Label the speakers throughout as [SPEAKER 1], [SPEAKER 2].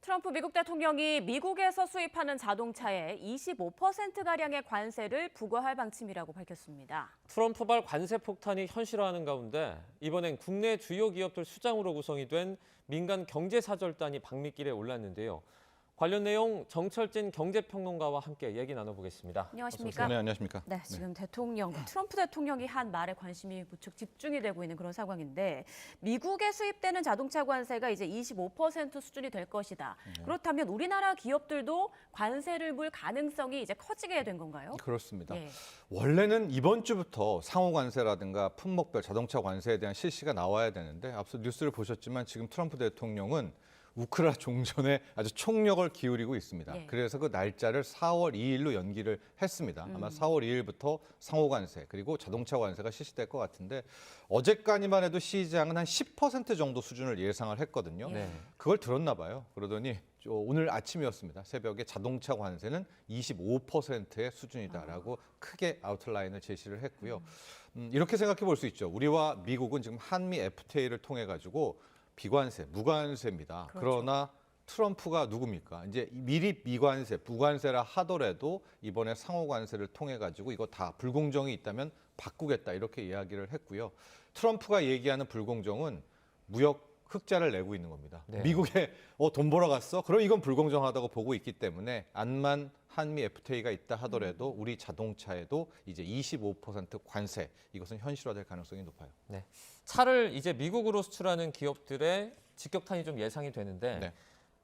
[SPEAKER 1] 트럼프 미국 대통령이 미국에서 수입하는 자동차에 25%가량의 관세를 부과할 방침이라고 밝혔습니다.
[SPEAKER 2] 트럼프발 관세 폭탄이 현실화하는 가운데 이번엔 국내 주요 기업들 수장으로 구성이 된 민간 경제사절단이 방미길에 올랐는데요. 관련 내용 정철진 경제평론가와 함께 얘기 나눠보겠습니다.
[SPEAKER 1] 안녕하십니까?
[SPEAKER 3] 네, 안녕하십니까?
[SPEAKER 1] 네, 지금 트럼프 대통령이 한 말에 관심이 무척 집중이 되고 있는 그런 상황인데 미국에 수입되는 자동차 관세가 이제 25% 수준이 될 것이다. 그렇다면 우리나라 기업들도 관세를 물 가능성이 이제 커지게 된 건가요?
[SPEAKER 3] 그렇습니다.
[SPEAKER 1] 예.
[SPEAKER 3] 원래는 이번 주부터 상호 관세라든가 품목별 자동차 관세에 대한 실시가 나와야 되는데 앞서 뉴스를 보셨지만 지금 트럼프 대통령은 우크라 종전에 아주 총력을 기울이고 있습니다.
[SPEAKER 1] 예.
[SPEAKER 3] 그래서 그 날짜를 4월 2일로 연기를 했습니다. 아마 4월 2일부터 상호 관세 그리고 자동차 관세가 실시될 것 같은데 어제까지만 해도 시장은 한 10% 정도 수준을 예상을 했거든요.
[SPEAKER 2] 네.
[SPEAKER 3] 그걸 들었나 봐요. 그러더니 오늘 아침이었습니다. 새벽에 자동차 관세는 25%의 수준이다라고 크게 아웃라인을 제시를 했고요. 이렇게 생각해 볼 수 있죠. 우리와 미국은 지금 한미 FTA를 통해 가지고 비관세, 무관세입니다.
[SPEAKER 1] 그렇죠.
[SPEAKER 3] 그러나 트럼프가 누굽니까? 이제 미리 미관세, 무관세라 하더라도 이번에 상호관세를 통해 가지고 이거 다 불공정이 있다면 바꾸겠다 이렇게 이야기를 했고요. 트럼프가 얘기하는 불공정은 무역 흑자를 내고 있는 겁니다.
[SPEAKER 2] 네.
[SPEAKER 3] 미국에 돈 벌어 갔어? 그럼 이건 불공정하다고 보고 있기 때문에 안만 한미 FTA가 있다 하더라도 우리 자동차에도 이제 25% 관세 이것은 현실화될 가능성이 높아요.
[SPEAKER 2] 네. 차를 이제 미국으로 수출하는 기업들의 직격탄이 좀 예상이 되는데
[SPEAKER 3] 네.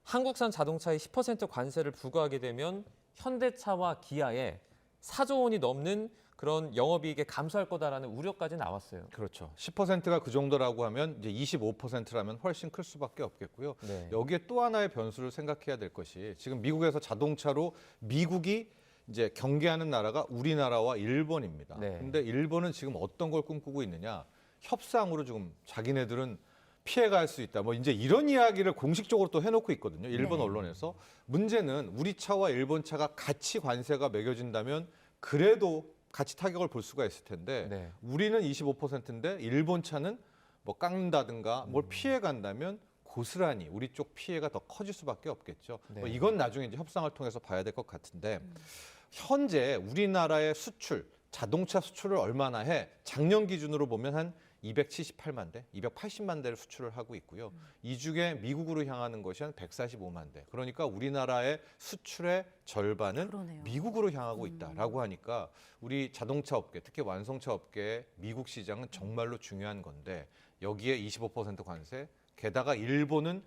[SPEAKER 2] 한국산 자동차에 10% 관세를 부과하게 되면 현대차와 기아에 4조 원이 넘는 그런 영업이익에 감소할 거다라는 우려까지 나왔어요.
[SPEAKER 3] 그렇죠. 10%가 그 정도라고 하면 이제 25%라면 훨씬 클 수밖에 없겠고요.
[SPEAKER 2] 네.
[SPEAKER 3] 여기에 또 하나의 변수를 생각해야 될 것이 지금 미국에서 자동차로 미국이 이제 경계하는 나라가 우리나라와 일본입니다.
[SPEAKER 2] 네.
[SPEAKER 3] 근데 일본은 지금 어떤 걸 꿈꾸고 있느냐? 협상으로 지금 자기네들은 피해갈 수 있다. 뭐 이제 이런 이야기를 공식적으로 또 해놓고 있거든요. 일본
[SPEAKER 1] 네.
[SPEAKER 3] 언론에서. 문제는 우리 차와 일본 차가 같이 관세가 매겨진다면 그래도 같이 타격을 볼 수가 있을 텐데
[SPEAKER 2] 네.
[SPEAKER 3] 우리는 25%인데 일본 차는 뭐 깎는다든가 뭘 피해 간다면 고스란히 우리 쪽 피해가 더 커질 수밖에 없겠죠.
[SPEAKER 2] 네.
[SPEAKER 3] 뭐 이건 나중에 이제 협상을 통해서 봐야 될 것 같은데 현재 우리나라의 수출 자동차 수출을 얼마나 해? 작년 기준으로 보면 한 278만 대, 280만 대를 수출을 하고 있고요. 이 중에 미국으로 향하는 것이 한 145만 대. 그러니까 우리나라의 수출의 절반은
[SPEAKER 1] 그러네요.
[SPEAKER 3] 미국으로 향하고 있다라고 하니까 우리 자동차 업계, 특히 완성차 업계의 미국 시장은 정말로 중요한 건데 여기에 25% 관세, 게다가 일본은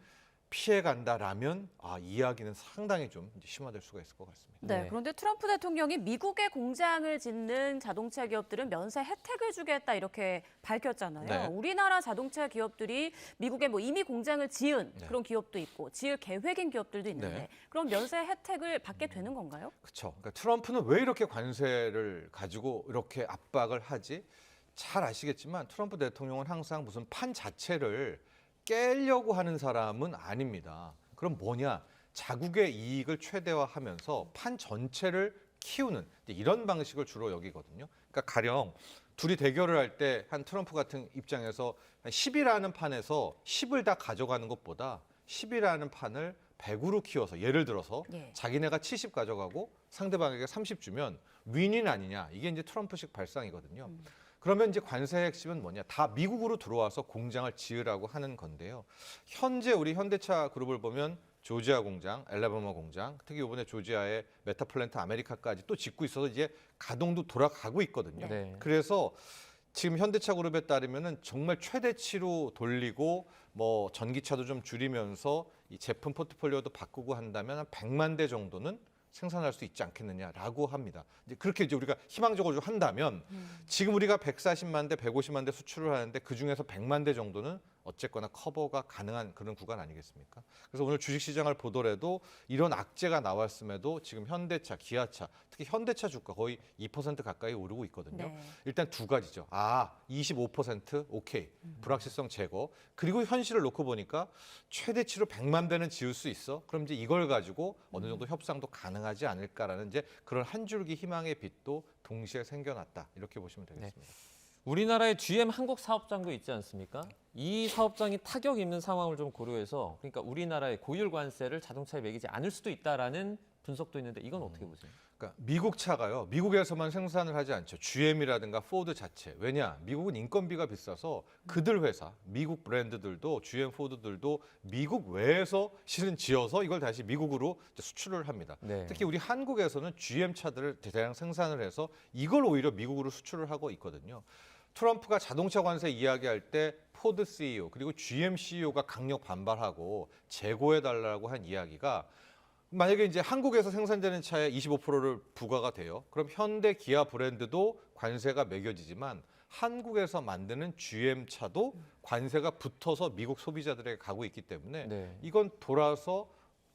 [SPEAKER 3] 피해간다라면 이야기는 상당히 좀 이제 심화될 수가 있을 것 같습니다.
[SPEAKER 1] 네,
[SPEAKER 2] 네.
[SPEAKER 1] 그런데 트럼프 대통령이 미국에 공장을 짓는 자동차 기업들은 면세 혜택을 주겠다 이렇게 밝혔잖아요.
[SPEAKER 3] 네.
[SPEAKER 1] 우리나라 자동차 기업들이 미국에 뭐 이미 공장을 지은
[SPEAKER 3] 네.
[SPEAKER 1] 그런 기업도 있고 지을 계획인 기업들도 있는데
[SPEAKER 3] 네.
[SPEAKER 1] 그럼 면세 혜택을 받게 되는 건가요?
[SPEAKER 3] 그렇죠. 그러니까 트럼프는 왜 이렇게 관세를 가지고 이렇게 압박을 하지? 잘 아시겠지만 트럼프 대통령은 항상 무슨 판 자체를 깨려고 하는 사람은 아닙니다. 그럼 뭐냐? 자국의 이익을 최대화하면서 판 전체를 키우는 이런 방식을 주로 여기거든요. 그러니까 가령 둘이 대결을 할 때 한 트럼프 같은 입장에서 10이라는 판에서 10을 다 가져가는 것보다 10이라는 판을 100으로 키워서 예를 들어서
[SPEAKER 1] 예.
[SPEAKER 3] 자기네가 70 가져가고 상대방에게 30 주면 윈윈 아니냐. 이게 이제 트럼프식 발상이거든요. 그러면 이제 관세의 핵심은 뭐냐? 다 미국으로 들어와서 공장을 지으라고 하는 건데요. 현재 우리 현대차 그룹을 보면 조지아 공장, 엘라바마 공장, 특히 이번에 조지아의 메타플랜트 아메리카까지 또 짓고 있어서 이제 가동도 돌아가고 있거든요.
[SPEAKER 2] 네.
[SPEAKER 3] 그래서 지금 현대차 그룹에 따르면은 정말 최대치로 돌리고 뭐 전기차도 좀 줄이면서 이 제품 포트폴리오도 바꾸고 한다면 한 100만 대 정도는 생산할 수 있지 않겠느냐라고 합니다. 이제 그렇게 이제 우리가 희망적으로 한다면 지금 우리가 140만 대, 150만 대 수출을 하는데 그 중에서 100만 대 정도는 어쨌거나 커버가 가능한 그런 구간 아니겠습니까? 그래서 오늘 주식시장을 보더라도 이런 악재가 나왔음에도 지금 현대차, 기아차, 특히 현대차 주가 거의 2% 가까이 오르고 있거든요.
[SPEAKER 1] 네.
[SPEAKER 3] 일단 두 가지죠. 25% 오케이. 불확실성 제거. 그리고 현실을 놓고 보니까 최대치로 100만 대는 지을 수 있어. 그럼 이제 이걸 가지고 어느 정도 협상도 가능하지 않을까라는 이제 그런 한 줄기 희망의 빛도 동시에 생겨났다. 이렇게 보시면 되겠습니다.
[SPEAKER 2] 우리나라의 GM 한국 사업장도 있지 않습니까? 이 사업장이 타격 입는 상황을 좀 고려해서 그러니까 우리나라의 고율 관세를 자동차에 매기지 않을 수도 있다라는 분석도 있는데 이건 어떻게 보세요?
[SPEAKER 3] 그러니까 미국 차가요. 미국에서만 생산을 하지 않죠. GM이라든가 포드 자체. 왜냐? 미국은 인건비가 비싸서 그들 회사, 미국 브랜드들도 GM, 포드들도 미국 외에서 실은 지어서 이걸 다시 미국으로 이제 수출을 합니다.
[SPEAKER 2] 네.
[SPEAKER 3] 특히 우리 한국에서는 GM 차들을 대량 생산을 해서 이걸 오히려 미국으로 수출을 하고 있거든요. 트럼프가 자동차 관세 이야기할 때 포드 CEO 그리고 GM CEO가 강력 반발하고 재고해달라고 한 이야기가 만약에 이제 한국에서 생산되는 차에 25%를 부과가 돼요. 그럼 현대, 기아 브랜드도 관세가 매겨지지만 한국에서 만드는 GM 차도 관세가 붙어서 미국 소비자들에게 가고 있기 때문에
[SPEAKER 2] 네.
[SPEAKER 3] 이건 돌아서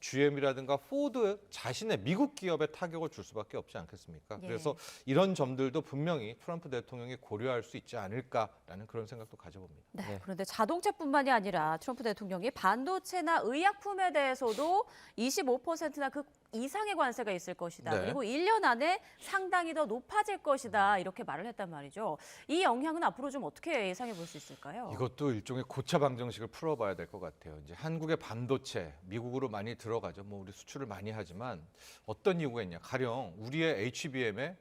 [SPEAKER 3] GM이라든가 포드 자신의 미국 기업에 타격을 줄 수밖에 없지 않겠습니까?
[SPEAKER 1] 예.
[SPEAKER 3] 그래서 이런 점들도 분명히 트럼프 대통령이 고려할 수 있지 않을까라는 그런 생각도 가져봅니다.
[SPEAKER 1] 네,
[SPEAKER 2] 네.
[SPEAKER 1] 그런데 자동차뿐만이 아니라 트럼프 대통령이 반도체나 의약품에 대해서도 25%나 그 이상의 관세가 있을 것이다.
[SPEAKER 3] 네.
[SPEAKER 1] 그리고 1년 안에 상당히 더 높아질 것이다. 이렇게 말을 했단 말이죠. 이 영향은 앞으로 좀 어떻게 예상해 볼 수 있을까요?
[SPEAKER 3] 이것도 일종의 고차 방정식을 풀어봐야 될 것 같아요. 이제 한국의 반도체 미국으로 많이 들어가죠. 뭐 우리 수출을 많이 하지만 어떤 이유가 있냐? 가령 우리의 HBM에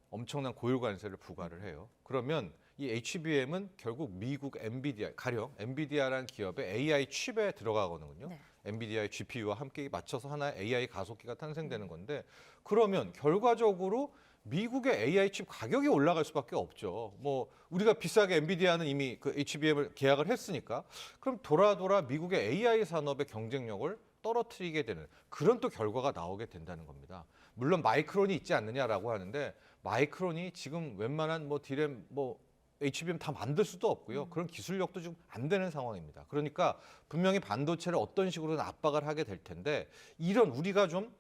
[SPEAKER 3] 엄청난 고율 관세를 부과를 해요. 그러면 이 HBM은 결국 미국 엔비디아, 가령 엔비디아라는 기업의 AI 칩에 들어가거든요.
[SPEAKER 1] 네.
[SPEAKER 3] 엔비디아의 GPU와 함께 맞춰서 하나의 AI 가속기가 탄생되는 건데 그러면 결과적으로 미국의 AI 칩 가격이 올라갈 수밖에 없죠. 뭐 우리가 비싸게 엔비디아는 이미 그 HBM을 계약을 했으니까 그럼 돌아 미국의 AI 산업의 경쟁력을 떨어뜨리게 되는 그런 또 결과가 나오게 된다는 겁니다. 물론 마이크론이 있지 않느냐라고 하는데 마이크론이 지금 웬만한 뭐 디램 뭐 HBM 다 만들 수도 없고요. 그런 기술력도 좀 안 되는 상황입니다. 그러니까 분명히 반도체를 어떤 식으로든 압박을 하게 될 텐데 이런 우리가 좀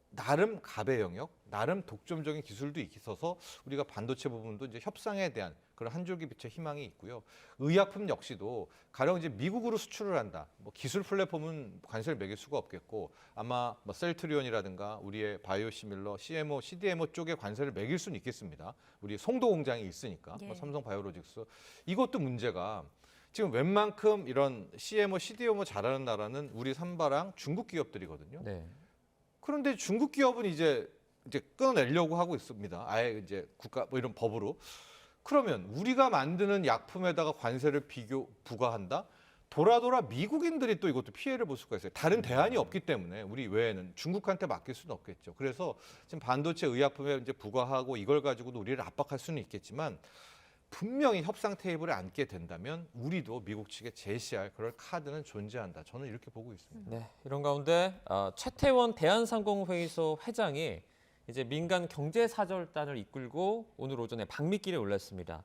[SPEAKER 3] 나름 갑의 영역, 나름 독점적인 기술도 있어서 우리가 반도체 부분도 이제 협상에 대한 그런 한 줄기 빛의 희망이 있고요. 의약품 역시도 가령 이제 미국으로 수출을 한다. 뭐 기술 플랫폼은 관세를 매길 수가 없겠고 아마 뭐 셀트리온이라든가 우리의 바이오시밀러, CMO, CDMO 쪽에 관세를 매길 수는 있겠습니다. 우리 송도 공장이 있으니까
[SPEAKER 1] 예.
[SPEAKER 3] 뭐 삼성 바이오로직스 이것도 문제가 지금 웬만큼 이런 CMO, CDMO 잘하는 나라는 우리 삼바랑 중국 기업들이거든요.
[SPEAKER 2] 네.
[SPEAKER 3] 그런데 중국 기업은 이제 끊어내려고 하고 있습니다. 아예 이제 국가 뭐 이런 법으로. 그러면 우리가 만드는 약품에다가 관세를 부과한다? 돌아 미국인들이 또 이것도 피해를 볼 수가 있어요. 다른 대안이 없기 때문에 우리 외에는 중국한테 맡길 수는 없겠죠. 그래서 지금 반도체 의약품에 이제 부과하고 이걸 가지고도 우리를 압박할 수는 있겠지만 분명히 협상 테이블에 앉게 된다면 우리도 미국 측에 제시할 그런 카드는 존재한다. 저는 이렇게 보고 있습니다.
[SPEAKER 2] 네, 이런 가운데 최태원 대한상공회의소 회장이 이제 민간 경제사절단을 이끌고 오늘 오전에 방미길에 올랐습니다.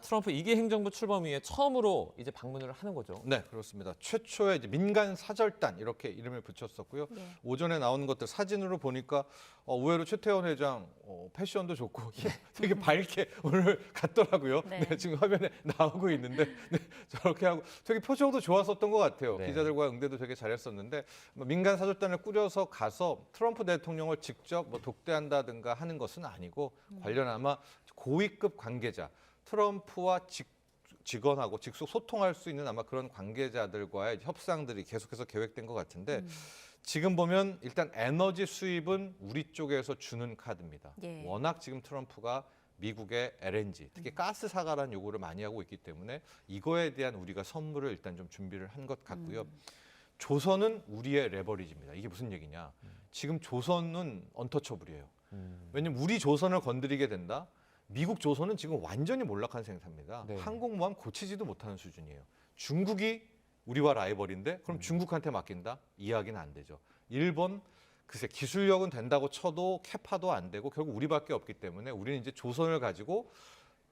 [SPEAKER 2] 트럼프 2기 행정부 출범 이후에 처음으로 이제 방문을 하는 거죠.
[SPEAKER 3] 네, 그렇습니다. 최초의 이제 민간 사절단 이렇게 이름을 붙였었고요.
[SPEAKER 1] 네.
[SPEAKER 3] 오전에 나오는 것들 사진으로 보니까 의외로 최태원 회장 패션도 좋고 되게 밝게 오늘 갔더라고요.
[SPEAKER 1] 네.
[SPEAKER 3] 네, 지금 화면에 나오고 있는데 네, 저렇게 하고 되게 표정도 좋았었던 것 같아요.
[SPEAKER 2] 네.
[SPEAKER 3] 기자들과 응대도 되게 잘했었는데 민간 사절단을 꾸려서 가서 트럼프 대통령을 직접 뭐 독대한다든가 하는 것은 아니고 관련 아마 고위급 관계자 트럼프와 직원하고 직속 소통할 수 있는 아마 그런 관계자들과의 협상들이 계속해서 계획된 것 같은데 지금 보면 일단 에너지 수입은 우리 쪽에서 주는 카드입니다.
[SPEAKER 1] 예.
[SPEAKER 3] 워낙 지금 트럼프가 미국의 LNG, 특히 가스 사가라는 요구를 많이 하고 있기 때문에 이거에 대한 우리가 선물을 일단 좀 준비를 한 것 같고요. 조선은 우리의 레버리지입니다. 이게 무슨 얘기냐? 지금 조선은 언터처블이에요. 왜냐면 우리 조선을 건드리게 된다? 미국 조선은 지금 완전히 몰락한 상태입니다.
[SPEAKER 2] 네.
[SPEAKER 3] 항공모함 고치지도 못하는 수준이에요. 중국이 우리와 라이벌인데 그럼 중국한테 맡긴다? 이해하기는 안 되죠. 일본 글쎄 기술력은 된다고 쳐도 캐파도 안 되고 결국 우리밖에 없기 때문에 우리는 이제 조선을 가지고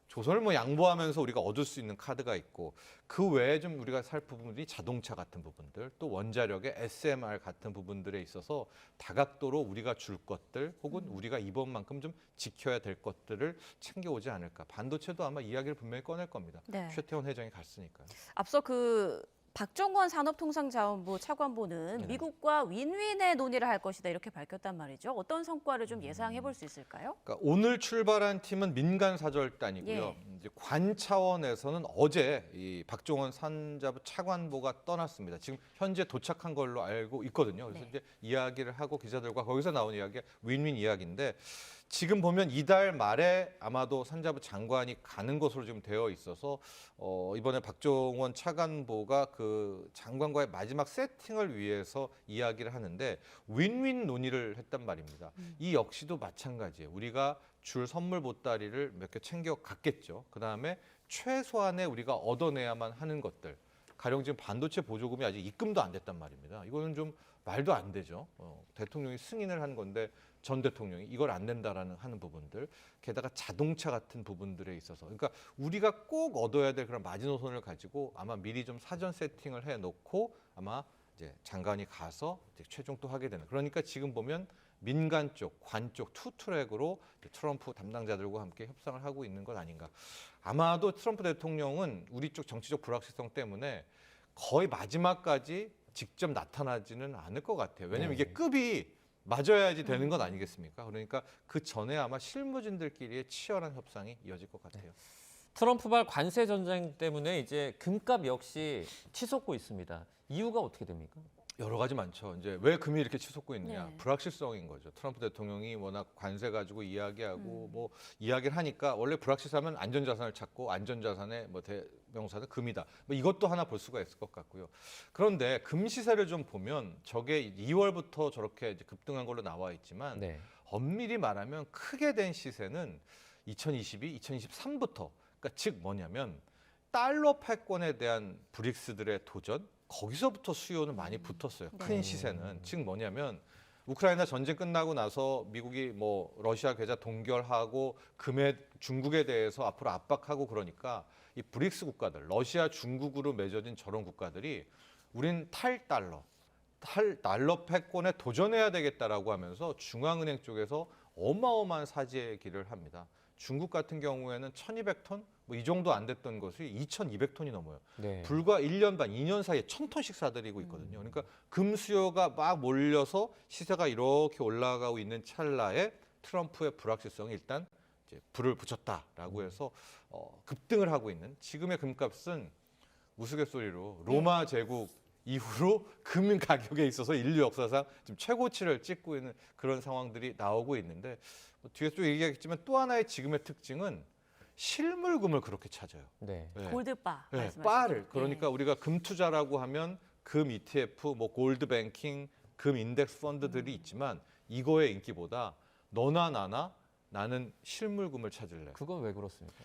[SPEAKER 3] 조선을 뭐 양보하면서 우리가 얻을 수 있는 카드가 있고 그 외에 좀 우리가 살 부분들이 자동차 같은 부분들 또 원자력의 SMR 같은 부분들에 있어서 다각도로 우리가 줄 것들 혹은 우리가 이번만큼 좀 지켜야 될 것들을 챙겨오지 않을까. 반도체도 아마 이야기를 분명히 꺼낼 겁니다.
[SPEAKER 1] 네.
[SPEAKER 3] 최태원 회장이 갔으니까요.
[SPEAKER 1] 앞서 박정원 산업통상자원부 차관보는
[SPEAKER 3] 네.
[SPEAKER 1] 미국과 윈윈의 논의를 할 것이다 이렇게 밝혔단 말이죠. 어떤 성과를 좀 예상해 볼 수 있을까요?
[SPEAKER 3] 그러니까 오늘 출발한 팀은 민간 사절단이고요.
[SPEAKER 1] 예.
[SPEAKER 3] 이제 관 차원에서는 어제 이 박종원 산자부 차관보가 떠났습니다. 지금 현재 도착한 걸로 알고 있거든요. 그래서
[SPEAKER 1] 네.
[SPEAKER 3] 이제 이야기를 하고 기자들과 거기서 나온 이야기가 윈윈 이야기인데 지금 보면 이달 말에 아마도 산자부 장관이 가는 것으로 지금 되어 있어서 이번에 박종원 차관보가 그 장관과의 마지막 세팅을 위해서 이야기를 하는데 윈윈 논의를 했단 말입니다. 이 역시도 마찬가지예요. 우리가 줄 선물 보따리를 몇 개 챙겨 갔겠죠. 그다음에 최소한의 우리가 얻어내야만 하는 것들. 가령 지금 반도체 보조금이 아직 입금도 안 됐단 말입니다. 이거는 좀 말도 안 되죠. 대통령이 승인을 한 건데 전 대통령이 이걸 안 된다라는 하는 부분들, 게다가 자동차 같은 부분들에 있어서, 그러니까 우리가 꼭 얻어야 될 그런 마지노선을 가지고 아마 미리 좀 사전 세팅을 해놓고 아마 이제 장관이 가서 이제 최종 또 하게 되는. 그러니까 지금 보면 민간 쪽, 관 쪽 투트랙으로 트럼프 담당자들과 함께 협상을 하고 있는 것 아닌가. 아마도 트럼프 대통령은 우리 쪽 정치적 불확실성 때문에 거의 마지막까지 직접 나타나지는 않을 것 같아요. 왜냐하면 이게 급이 맞아야지 되는 건 아니겠습니까? 그러니까 그 전에 아마 실무진들끼리의 치열한 협상이 이어질 것 같아요.
[SPEAKER 2] 트럼프발 관세 전쟁 때문에 이제 금값 역시 치솟고 있습니다. 이유가 어떻게 됩니까?
[SPEAKER 3] 여러 가지 많죠. 이제 왜 금이 이렇게 치솟고 있느냐?
[SPEAKER 1] 네.
[SPEAKER 3] 불확실성인 거죠. 트럼프 대통령이 워낙 관세 가지고 이야기하고 뭐 이야기를 하니까 원래 불확실하면 안전자산을 찾고 안전자산의 뭐 대명사는 금이다. 뭐 이것도 하나 볼 수가 있을 것 같고요. 그런데 금 시세를 좀 보면 저게 2월부터 저렇게 이제 급등한 걸로 나와 있지만
[SPEAKER 2] 네.
[SPEAKER 3] 엄밀히 말하면 크게 된 시세는 2022, 2023부터 그러니까 즉 뭐냐면 달러 패권에 대한 브릭스들의 도전 거기서부터 수요는 많이 붙었어요. 큰
[SPEAKER 1] 네.
[SPEAKER 3] 시세는 즉 뭐냐면 우크라이나 전쟁 끝나고 나서 미국이 뭐 러시아 계좌 동결하고 금의 중국에 대해서 앞으로 압박하고 그러니까 이 브릭스 국가들 러시아 중국으로 맺어진 저런 국가들이 우린 탈달러 패권에 도전해야 되겠다라고 하면서 중앙은행 쪽에서 어마어마한 사재의 길을 합니다. 중국 같은 경우에는 1,200톤 뭐 이 정도 안 됐던 것이 2,200톤이 넘어요.
[SPEAKER 2] 네.
[SPEAKER 3] 불과 1년 반, 2년 사이에 1,000톤씩 사들이고 있거든요. 그러니까 금 수요가 막 몰려서 시세가 이렇게 올라가고 있는 찰나에 트럼프의 불확실성이 일단 이제 불을 붙였다라고 해서 급등을 하고 있는 지금의 금값은 우스갯소리로 로마 제국 이후로 금 가격에 있어서 인류 역사상 지금 최고치를 찍고 있는 그런 상황들이 나오고 있는데 뒤에 또 얘기하겠지만 또 하나의 지금의 특징은 실물금을 그렇게 찾아요.
[SPEAKER 2] 네.
[SPEAKER 3] 네.
[SPEAKER 1] 골드바
[SPEAKER 3] 네,
[SPEAKER 1] 말씀하시죠?
[SPEAKER 3] 바를 그러니까 우리가 금 투자라고 하면 금 ETF, 뭐 골드 뱅킹, 금 인덱스 펀드들이 있지만 이거의 인기보다 너나 나나 나는 실물금을 찾을래.
[SPEAKER 2] 그건 왜 그렇습니까?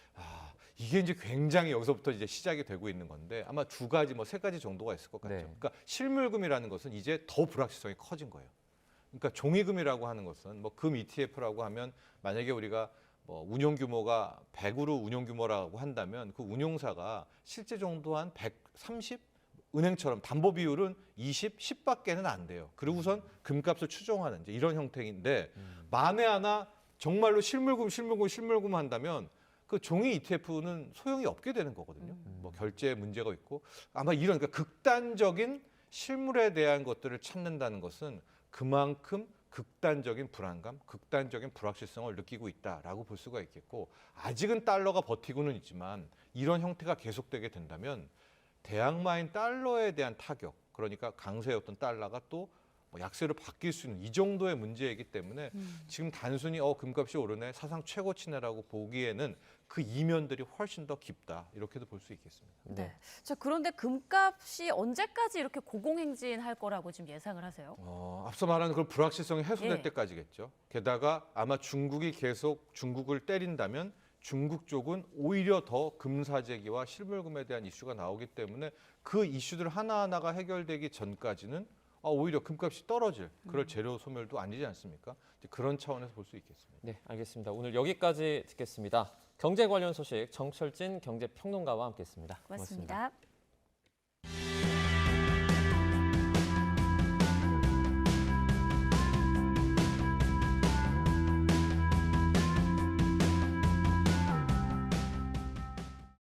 [SPEAKER 3] 이게 이제 굉장히 여기서부터 이제 시작이 되고 있는 건데 아마 두 가지 뭐 세 가지 정도가 있을 것 같죠.
[SPEAKER 2] 네.
[SPEAKER 3] 그러니까 실물금이라는 것은 이제 더 불확실성이 커진 거예요. 그러니까 종이금이라고 하는 것은 뭐 금 ETF라고 하면 만약에 우리가 뭐 운용 규모가 100으로 운용 규모라고 한다면 그 운용사가 실제 정도 한 130 은행처럼 담보 비율은 20, 10밖에는 안 돼요. 그리고선 금값을 추종하는 이제 이런 형태인데 만에 하나 정말로 실물금 한다면 그 종이 ETF는 소용이 없게 되는 거거든요. 뭐 결제에 문제가 있고 아마 이런 그러니까 극단적인 실물에 대한 것들을 찾는다는 것은 그만큼 극단적인 불안감, 극단적인 불확실성을 느끼고 있다라고 볼 수가 있겠고 아직은 달러가 버티고는 있지만 이런 형태가 계속되게 된다면 대항마인 달러에 대한 타격, 그러니까 강세였던 달러가 또 약세로 바뀔 수 있는 이 정도의 문제이기 때문에 지금 단순히 금값이 오르네 사상 최고치네라고 보기에는 그 이면들이 훨씬 더 깊다 이렇게도 볼 수 있겠습니다.
[SPEAKER 1] 네. 자, 그런데 금값이 언제까지 이렇게 고공행진할 거라고 지금 예상을 하세요?
[SPEAKER 3] 앞서 말한 그 불확실성이 해소될
[SPEAKER 1] 예.
[SPEAKER 3] 때까지겠죠. 게다가 아마 중국이 계속 중국을 때린다면 중국 쪽은 오히려 더 금사재기와 실물금에 대한 이슈가 나오기 때문에 그 이슈들 하나하나가 해결되기 전까지는 오히려 금값이 떨어질 그럴 재료 소멸도 아니지 않습니까? 이제 그런 차원에서 볼 수 있겠습니다.
[SPEAKER 2] 네, 알겠습니다. 오늘 여기까지 듣겠습니다. 경제 관련 소식 정철진 경제평론가와 함께했습니다.
[SPEAKER 1] 고맙습니다.